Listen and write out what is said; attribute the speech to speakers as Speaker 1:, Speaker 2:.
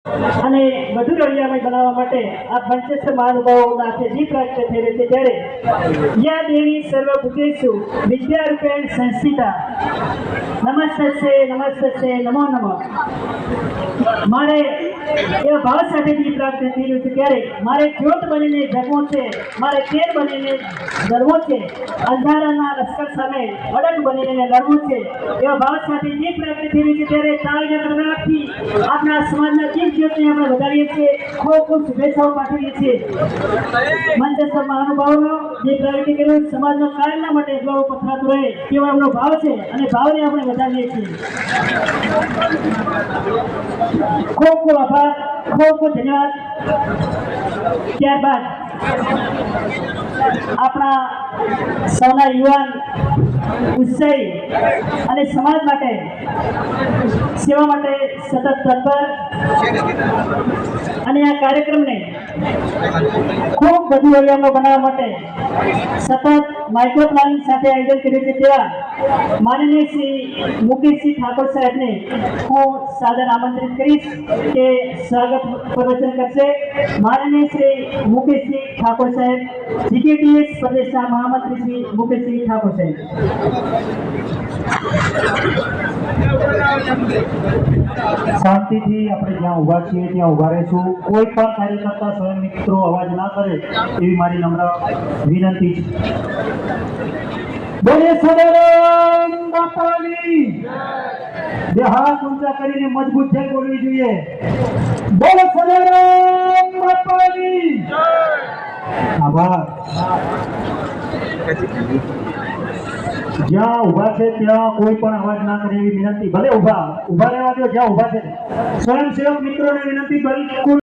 Speaker 1: અને વધુ રળિયામય બનાવવા માટે આ પંચેશ્વર મહાનુભાવોના હાથે દીપ પ્રાપ્ત થઈ રહી છે ત્યારે યા દેવી સર્વભૂતેષુ વિદ્યારૂપેણ સંસ્થિતા નમસ્તે નમો નમઃ. મારે એવા ભાવ સાથે દીપ પ્રાપ્ત થઈ રહ્યું છે ત્યારે મારે જ્યોત બનીને જગવું છે, મારે તેલ બનીને ધરવું છે, અંધારાના લશ્કર સામે અડગ બનીને લડવું છે એવા ભાવ સાથે દીપ પ્રાપ્ત થઈ રહ્યું છે ત્યારે તાળીના ગણગણાટથી આપણા સમાજના દીપ જ્યોતને આપણે વધારીએ છીએ. ખૂબ ખૂબ શુભેચ્છાઓ પાઠવીએ છીએ. મંચસ્થ મહાનુભાવોનો જે પ્રગતિ કર્યું સમાજનો કાયમના માટે એટલો પથરાતો રહે તેવો એમનો ભાવ છે અને ભાવને આપણે વધારીએ છીએ. ખૂબ ખૂબ આભાર, ખૂબ ખૂબ ધન્યવાદ. ત્યારબાદ આપણા સૌના યુવાન ઉત્સાહી અને સમાજ માટે સેવા માટે સતત તત્પર અને આ કાર્યક્રમને ખૂબ વધુ અવલંબો બનાવવા માટે સતત માઇક્રો પ્લાનિંગ સાથે આયોજન કર્યું છે તેવા માનનીય શ્રી મુકેશજી ઠાકોર સાહેબને હું સાદર આમંત્રિત કરીશ કે સ્વાગત પ્રવચન કરશે. માનનીય શ્રી મુકેશજી ઠાકોર સાહેબ, જીકેટીએસ પ્રદેશના મહામંત્રી શ્રી મુકેશજી ઠાકોર સાહેબ.
Speaker 2: શાંતિથી આપણે જ્યાં ઊભા છીએ ત્યાં ઊભા રહીશું. કોઈ પણ કાર્યકર્તા સ્વયં મિત્રો અવાજ ના કરે એવી મારી નમ્ર વિનંતી છે. બોલે સદારામ બાપાની બે હાથ ઊંચા કરીને મજબૂત છે બોલવી જોઈએ. બોલે સદારામ બાપાની. આભાર. જ્યાં ઊભા છે ત્યાં કોઈ પણ અવાજ ના કરે એવી વિનંતી. ભલે ઊભા રહેવા દો જ્યાં ઊભા છે. સ્વયંસેવક મિત્રોને વિનંતી, બિલકુલ